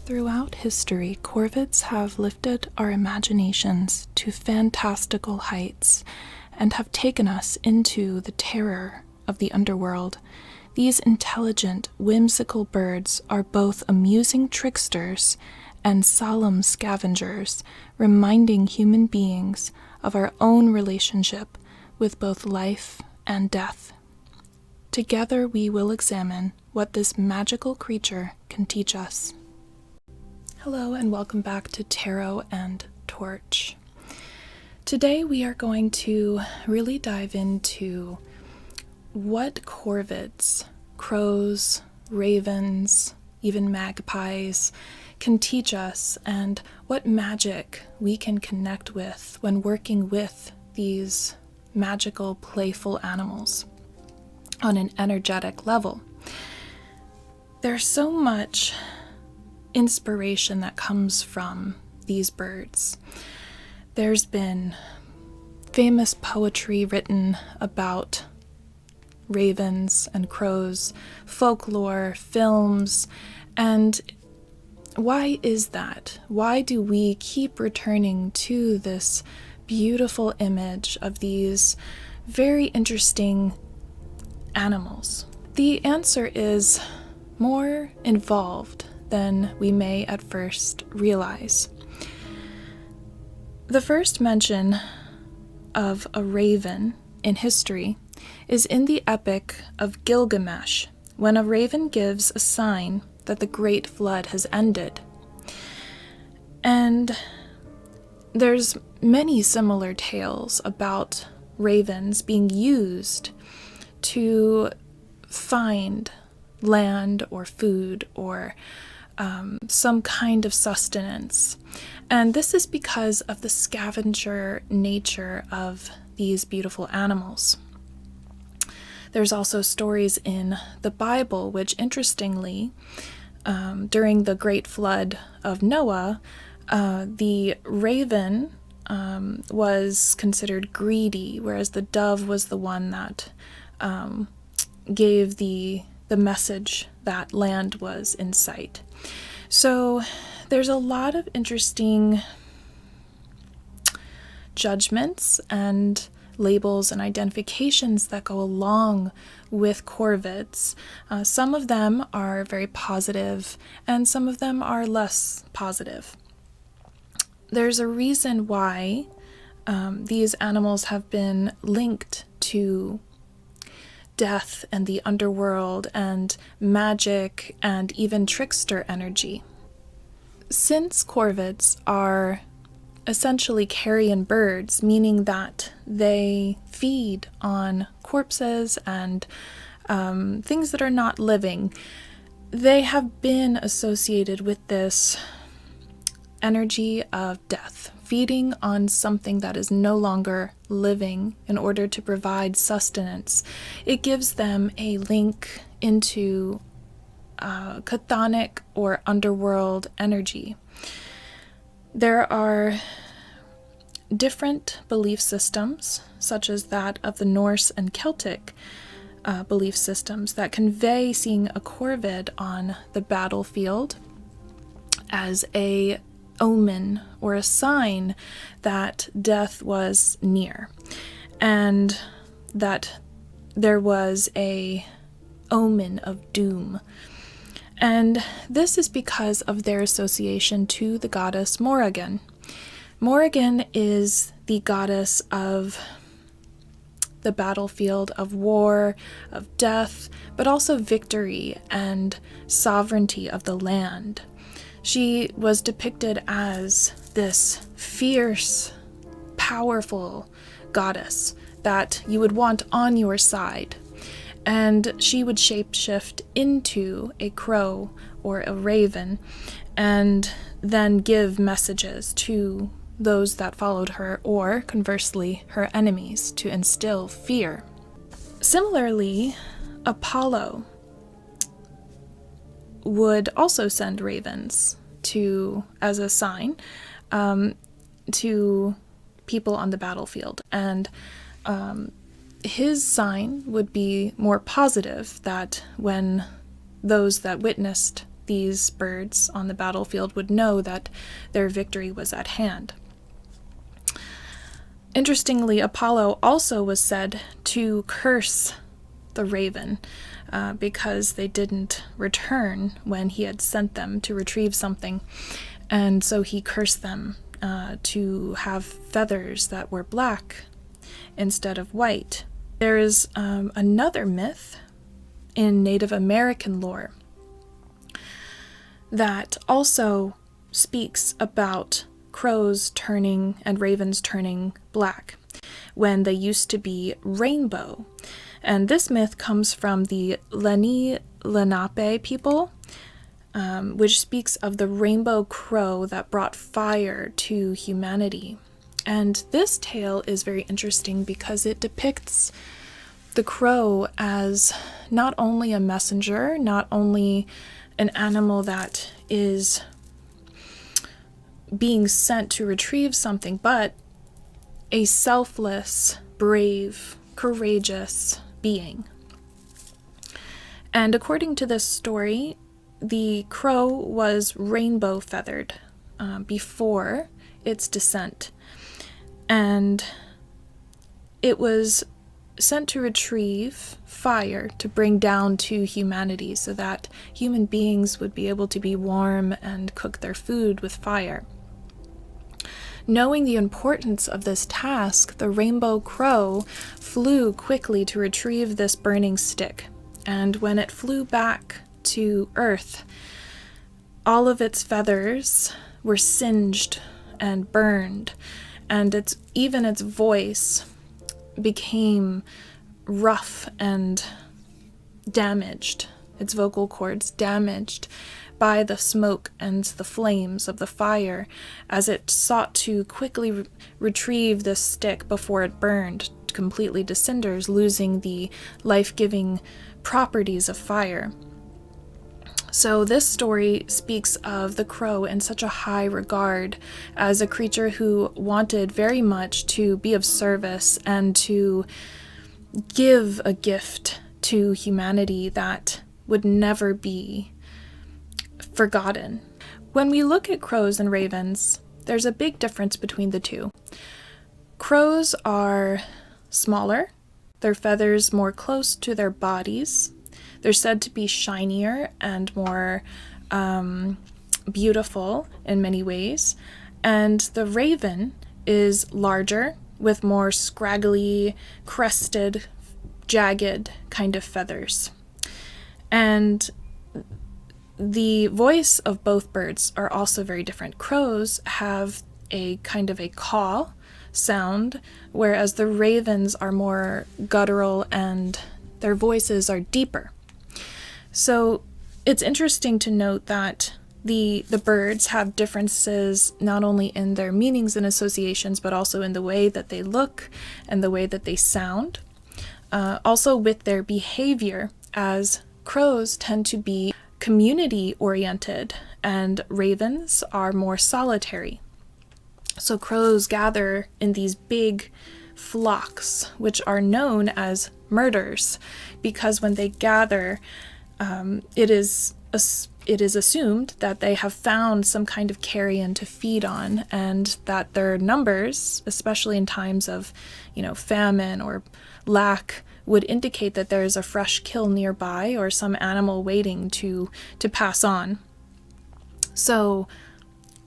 Throughout history, corvids have lifted our imaginations to fantastical heights and have taken us into the terror of the underworld. These intelligent, whimsical birds are both amusing tricksters and solemn scavengers, reminding human beings of our own relationship with both life and death. Together we will examine what this magical creature can teach us. Hello and welcome back to Tarot and Torch. Today we are going to really dive into what corvids, crows, ravens, even magpies can teach us and what magic we can connect with when working with these magical, playful animals on an energetic level. There's so much inspiration that comes from these birds. There's been famous poetry written about ravens and crows, folklore, films, and why is that? Why do we keep returning to this beautiful image of these very interesting animals? The answer is more involved than we may at first realize. The first mention of a raven in history is in the Epic of Gilgamesh, when a raven gives a sign that the Great Flood has ended. And there's many similar tales about ravens being used to find land or food or some kind of sustenance. And this is because of the scavenger nature of these beautiful animals. There's also stories in the Bible, which interestingly, during the Great Flood of Noah, the raven was considered greedy, whereas the dove was the one that gave the message that land was in sight. So there's a lot of interesting judgments and labels and identifications that go along with corvids. Some of them are very positive and some of them are less positive. There's a reason why these animals have been linked to death and the underworld and magic and even trickster energy. Since corvids are essentially carrion birds, meaning that they feed on corpses and things that are not living, they have been associated with this energy of death, feeding on something that is no longer living in order to provide sustenance. It gives them a link into chthonic or underworld energy. There are different belief systems, such as that of the Norse and Celtic belief systems, that convey seeing a corvid on the battlefield as a omen or a sign that death was near and that there was a omen of doom. And this is because of their association to the goddess Morrigan. Morrigan is the goddess of the battlefield, of war, of death, but also victory and sovereignty of the land. She was depicted as this fierce, powerful goddess that you would want on your side. And she would shapeshift into a crow or a raven and then give messages to those that followed her, or conversely, her enemies, to instill fear. Similarly, Apollo would also send ravens as a sign to people on the battlefield, and his sign would be more positive, that when those that witnessed these birds on the battlefield would know that their victory was at hand. Interestingly, Apollo also was said to curse the raven because they didn't return when he had sent them to retrieve something. And so he cursed them to have feathers that were black instead of white. There is another myth in Native American lore that also speaks about crows turning and ravens turning black when they used to be rainbow. And this myth comes from the Lenni Lenape people, which speaks of the rainbow crow that brought fire to humanity. And this tale is very interesting because it depicts the crow as not only a messenger, not only an animal that is being sent to retrieve something, but a selfless, brave, courageous being. And according to this story, the crow was rainbow feathered before its descent, and it was sent to retrieve fire to bring down to humanity so that human beings would be able to be warm and cook their food with fire. Knowing the importance of this task, the rainbow crow flew quickly to retrieve this burning stick, and when it flew back to Earth, all of its feathers were singed and burned, and even its voice became rough and damaged, its vocal cords damaged by the smoke and the flames of the fire as it sought to quickly retrieve this stick before it burned completely to cinders, losing the life-giving properties of fire. So this story speaks of the crow in such a high regard as a creature who wanted very much to be of service and to give a gift to humanity that would never be forgotten. When we look at crows and ravens, there's a big difference between the two. Crows are smaller, their feathers more close to their bodies. They're said to be shinier and more beautiful in many ways. And the raven is larger with more scraggly, crested, jagged kind of feathers. And the voice of both birds are also very different. Crows have a kind of a caw sound, whereas the ravens are more guttural and their voices are deeper. So it's interesting to note that the birds have differences not only in their meanings and associations, but also in the way that they look and the way that they sound. Also with their behavior, as crows tend to be community-oriented and ravens are more solitary. So crows gather in these big flocks, which are known as murders, because when they gather, it is assumed that they have found some kind of carrion to feed on, and that their numbers, especially in times of, famine or lack, would indicate that there is a fresh kill nearby or some animal waiting to pass on. So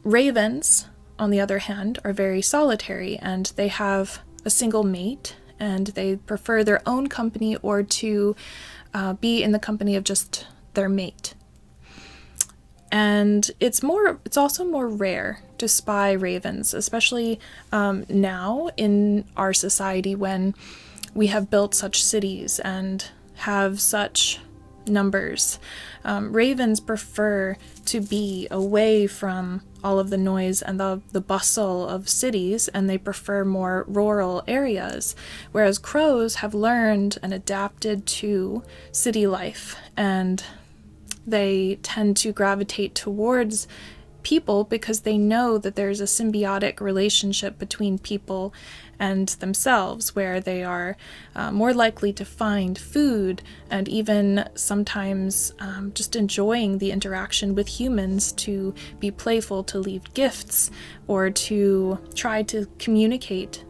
ravens, on the other hand, are very solitary, and they have a single mate, and they prefer their own company or to be in the company of just their mate. And it's also more rare to spy ravens, especially now in our society when we have built such cities and have such numbers. Ravens prefer to be away from all of the noise and the bustle of cities, and they prefer more rural areas, whereas crows have learned and adapted to city life, and they tend to gravitate towards people because they know that there's a symbiotic relationship between people and themselves, where they are more likely to find food and even sometimes just enjoying the interaction with humans, to be playful, to leave gifts, or to try to communicate.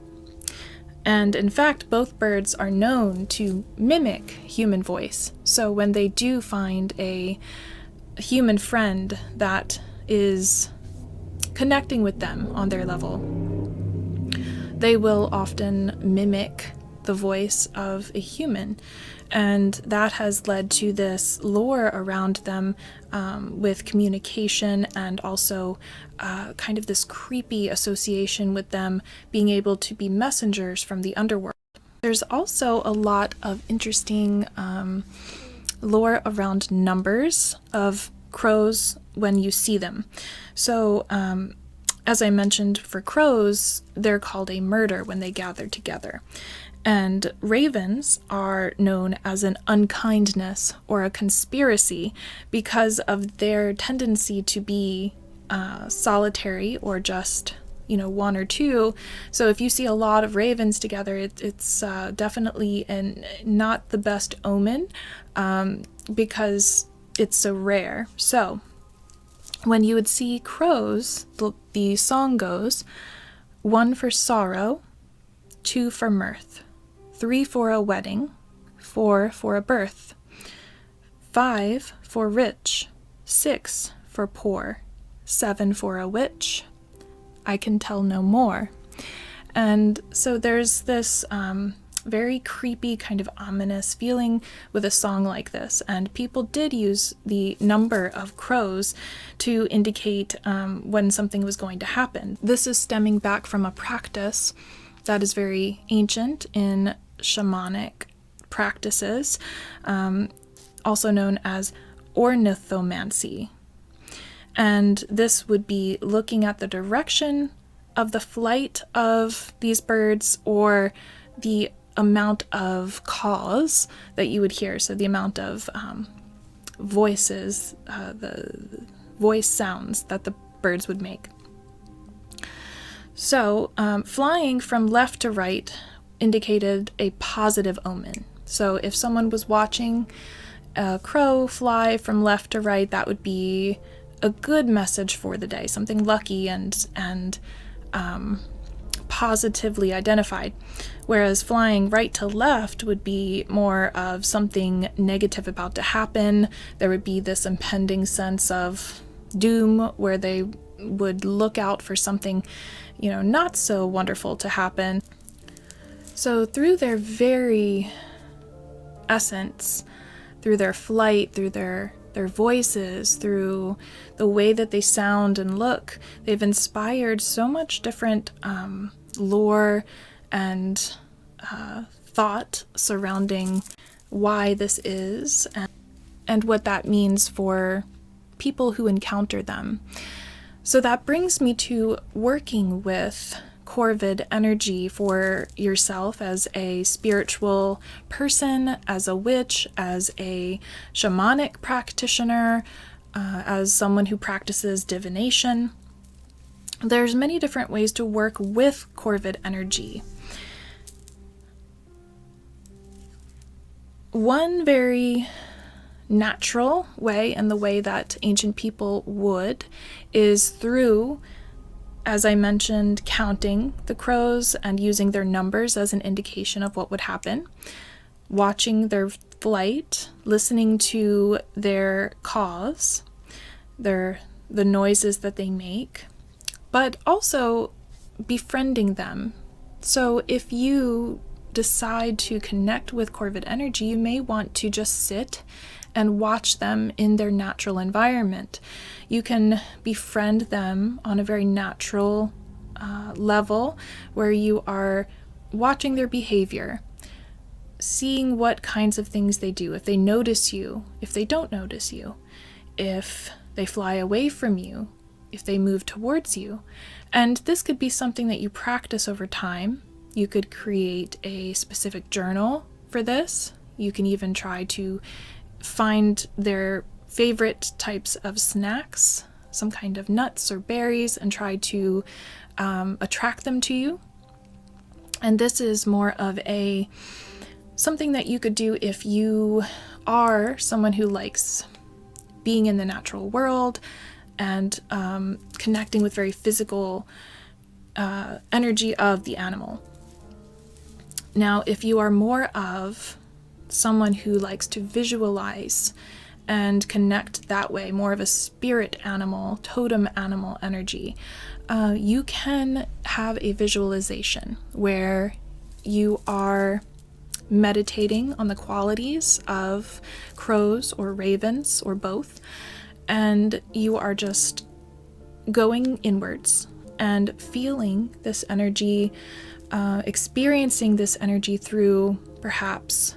And in fact, both birds are known to mimic human voice. So when they do find a human friend that is connecting with them on their level, they will often mimic the voice of a human. And that has led to this lore around them with communication, and also kind of this creepy association with them being able to be messengers from the underworld. There's also a lot of interesting lore around numbers of crows when you see them. So, as I mentioned, for crows, they're called a murder when they gather together. And ravens are known as an unkindness or a conspiracy because of their tendency to be solitary, or just, one or two. So if you see a lot of ravens together, it's definitely not the best omen because it's so rare. So when you would see crows, the song goes, 1 for sorrow, 2 for mirth, 3 for a wedding, 4 for a birth, 5 for rich, 6 for poor, 7 for a witch, I can tell no more. And so there's this very creepy, kind of ominous feeling with a song like this, and people did use the number of crows to indicate when something was going to happen. This is stemming back from a practice that is very ancient in shamanic practices, also known as ornithomancy. And this would be looking at the direction of the flight of these birds, or the amount of calls that you would hear. So the amount of voices, the voice sounds that the birds would make. So flying from left to right indicated a positive omen. So if someone was watching a crow fly from left to right, that would be a good message for the day, something lucky and positively identified. Whereas flying right to left would be more of something negative about to happen. There would be this impending sense of doom, where they would look out for something, not so wonderful to happen. So through their very essence, through their flight, through their voices, through the way that they sound and look, they've inspired so much different lore and thought surrounding why this is, and what that means for people who encounter them. So that brings me to working with Corvid energy for yourself as a spiritual person, as a witch, as a shamanic practitioner, as someone who practices divination. There's many different ways to work with Corvid energy. One very natural way, and the way that ancient people would, is through, as I mentioned, counting the crows and using their numbers as an indication of what would happen, watching their flight, listening to their caws, the noises that they make, but also befriending them. So if you decide to connect with Corvid energy, you may want to just sit and watch them in their natural environment. You can befriend them on a very natural level, where you are watching their behavior, seeing what kinds of things they do, if they notice you, if they don't notice you, if they fly away from you, if they move towards you. And this could be something that you practice over time. You could create a specific journal for this. You can even try to find their favorite types of snacks. some kind of nuts or berries and try to attract them to you. And this is more of something that you could do if you are someone who likes being in the natural world and connecting with very physical energy of the animal. Now, if you are more of someone who likes to visualize and connect that way, more of a spirit animal, totem animal energy, you can have a visualization where you are meditating on the qualities of crows or ravens or both, and you are just going inwards and feeling this energy, experiencing this energy through perhaps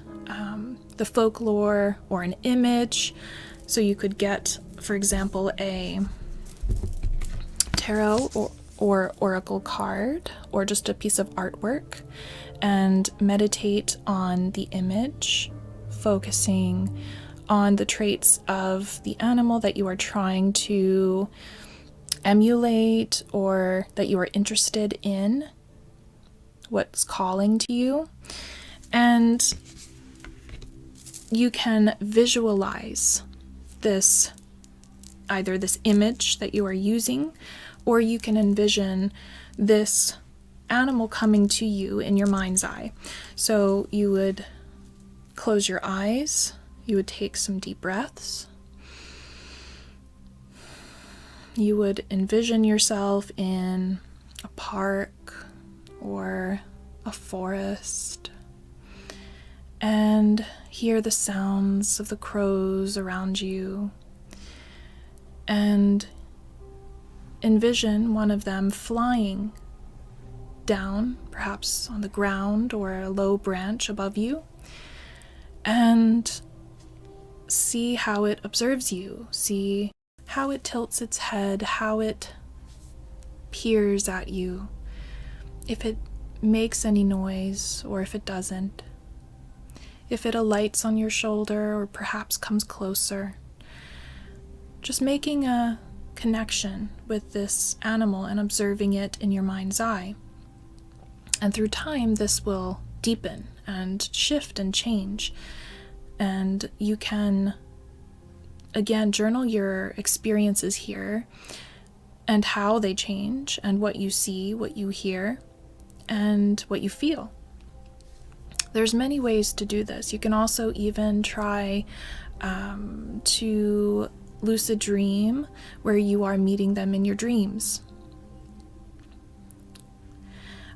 the folklore or an image. So you could get, for example, a tarot or oracle card or just a piece of artwork and meditate on the image, focusing on the traits of the animal that you are trying to emulate or that you are interested in, what's calling to you. And you can visualize this, either this image that you are using, or you can envision this animal coming to you in your mind's eye. So you would close your eyes, you would take some deep breaths, you would envision yourself in a park or a forest and hear the sounds of the crows around you, and envision one of them flying down, perhaps on the ground or a low branch above you, and see how it observes you, see how it tilts its head, how it peers at you, if it makes any noise or if it doesn't, if it alights on your shoulder or perhaps comes closer. Just making a connection with this animal and observing it in your mind's eye. And through time, this will deepen and shift and change. And you can, again, journal your experiences here and how they change and what you see, what you hear, and what you feel. There's many ways to do this. You can also even try to lucid dream where you are meeting them in your dreams.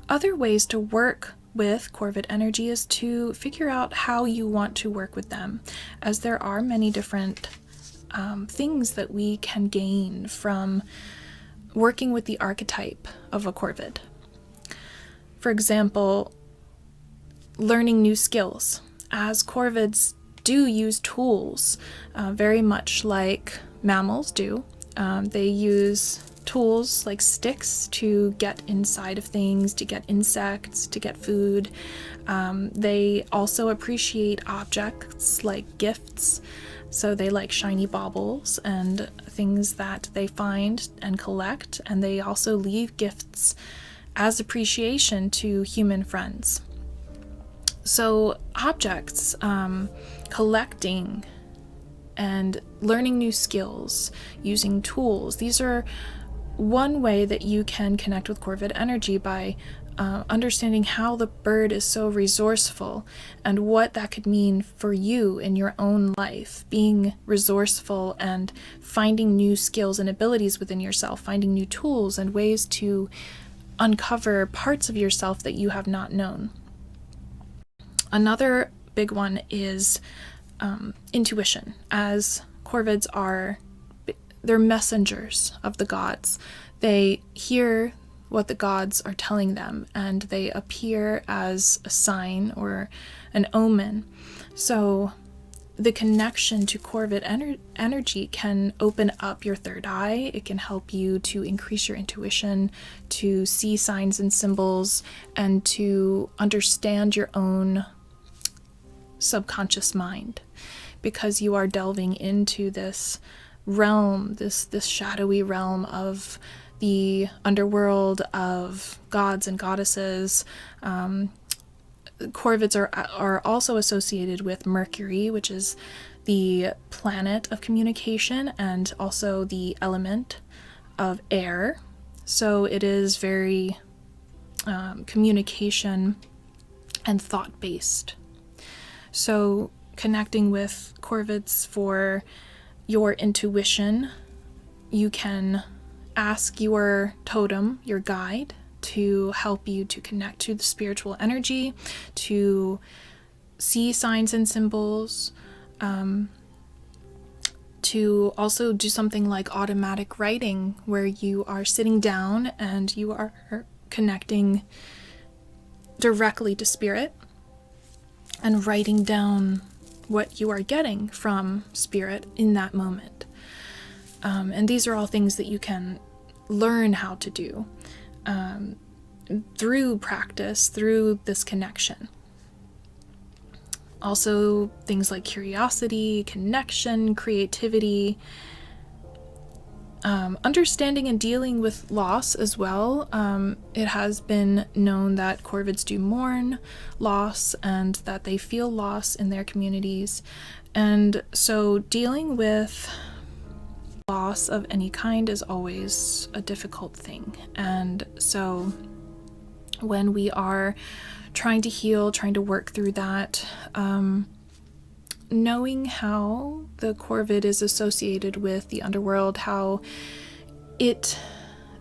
Other ways to work with Corvid energy is to figure out how you want to work with them, as there are many different things that we can gain from working with the archetype of a Corvid. For example, learning new skills, as Corvids do use tools, very much like mammals do. They use tools like sticks to get inside of things, to get insects, to get food. They also appreciate objects like gifts, so they like shiny baubles and things that they find and collect, and they also leave gifts as appreciation to human friends. So objects, collecting and learning new skills, using tools, these are one way that you can connect with Corvid energy, by understanding how the bird is so resourceful and what that could mean for you in your own life, being resourceful and finding new skills and abilities within yourself, finding new tools and ways to uncover parts of yourself that you have not known. Another big one is intuition, as Corvids they're messengers of the gods. They hear what the gods are telling them, and they appear as a sign or an omen. So the connection to Corvid energy can open up your third eye. It can help you to increase your intuition, to see signs and symbols, and to understand your own subconscious mind, because you are delving into this realm, this shadowy realm of the underworld, of gods and goddesses. Corvids are also associated with Mercury, which is the planet of communication and also the element of air. So it is very communication and thought-based. So connecting with Corvids for your intuition, you can ask your totem, your guide, to help you to connect to the spiritual energy, to see signs and symbols, to also do something like automatic writing, where you are sitting down and you are connecting directly to spirit and writing down what you are getting from spirit in that moment. And these are all things that you can learn how to do through practice, through this connection. Also, things like curiosity, connection, creativity, understanding and dealing with loss as well. It has been known that Corvids do mourn loss and that they feel loss in their communities. And so dealing with loss of any kind is always a difficult thing. And so when we are trying to heal, trying to work through that, knowing how the Corvid is associated with the underworld, how it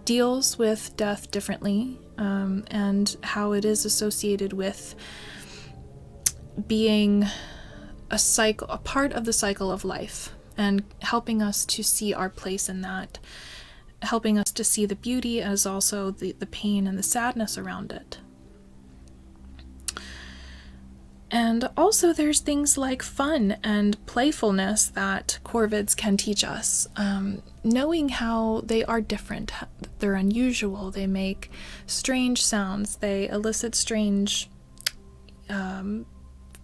deals with death differently, and how it is associated with being a part of the cycle of life, and helping us to see our place in that, helping us to see the beauty as also the pain and the sadness around it. And also there's things like fun and playfulness that Corvids can teach us. Knowing how they are different, they're unusual, they make strange sounds, they elicit strange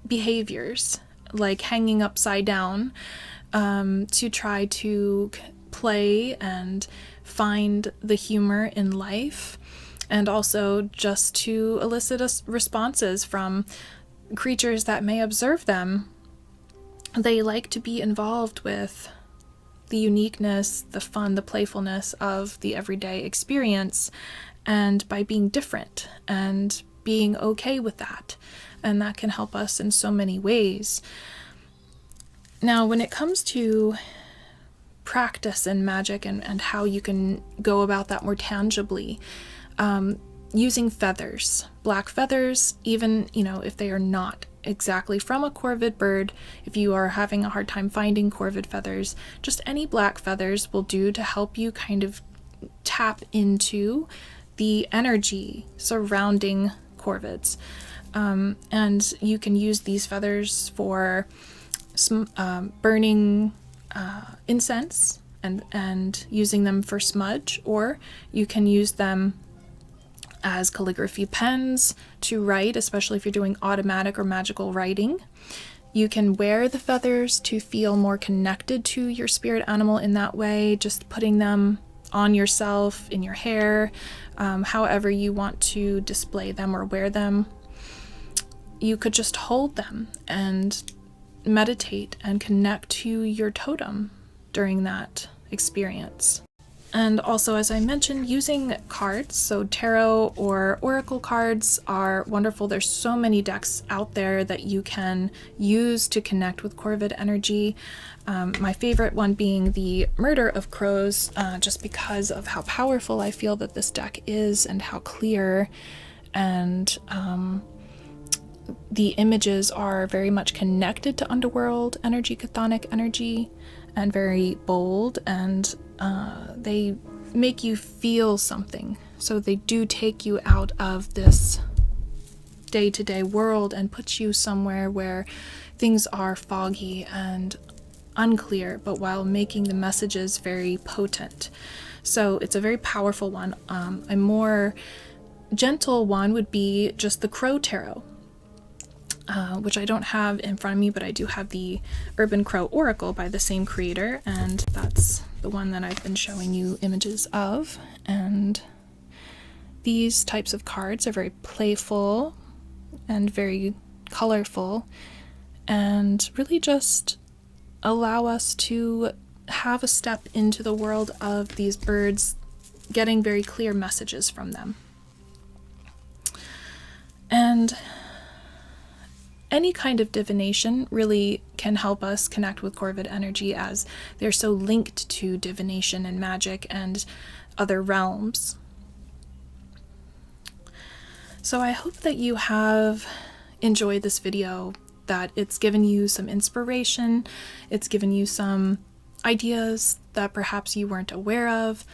behaviors, like hanging upside down, to try to play and find the humor in life, and also just to elicit responses from creatures that may observe them. They like to be involved with the uniqueness, the fun, the playfulness of the everyday experience, and by being different and being okay with that. And that can help us in so many ways. Now, when it comes to practice and magic and how you can go about that more tangibly, using feathers, black feathers, even, if they are not exactly from a Corvid bird, if you are having a hard time finding Corvid feathers, just any black feathers will do to help you kind of tap into the energy surrounding Corvids. And you can use these feathers for burning incense and using them for smudge, or you can use them as calligraphy pens to write, especially if you're doing automatic or magical writing. You can wear the feathers to feel more connected to your spirit animal in that way, just putting them on yourself, in your hair, however you want to display them or wear them. You could just hold them and meditate and connect to your totem during that experience. And also, as I mentioned, using cards, so tarot or oracle cards are wonderful. There's so many decks out there that you can use to connect with Corvid energy. My favorite one being the Murder of Crows, just because of how powerful I feel that this deck is and how clear, and the images are very much connected to underworld energy, chthonic energy, and very bold, and they make you feel something. So they do take you out of this day-to-day world and put you somewhere where things are foggy and unclear, but while making the messages very potent. So it's a very powerful one. A more gentle one would be just the Crow Tarot. which I don't have in front of me, but I do have the Urban Crow Oracle by the same creator, and that's the one that I've been showing you images of. And these types of cards are very playful and very colorful, and really just allow us to have a step into the world of these birds, getting very clear messages from them. And any kind of divination really can help us connect with Corvid energy, as they're so linked to divination and magic and other realms. So I hope that you have enjoyed this video, that it's given you some inspiration, it's given you some ideas that perhaps you weren't aware of,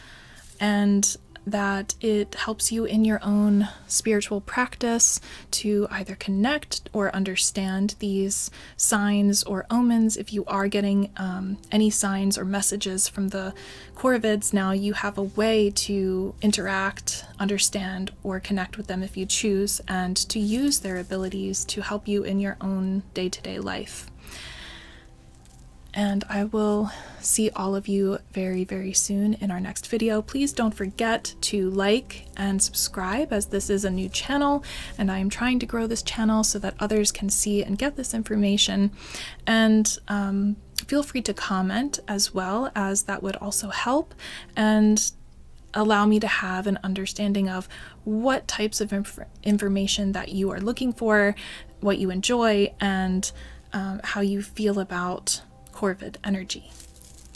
and that it helps you in your own spiritual practice to either connect or understand these signs or omens. If you are getting any signs or messages from the Corvids, now you have a way to interact, understand, or connect with them if you choose, and to use their abilities to help you in your own day-to-day life. And I will see all of you very, very soon in our next video. Please don't forget to like and subscribe, as this is a new channel and I am trying to grow this channel so that others can see and get this information. And feel free to comment as well, as that would also help and allow me to have an understanding of what types of information that you are looking for, what you enjoy, and how you feel about Corvid energy.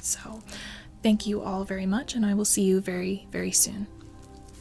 So thank you all very much, and I will see you very, very soon.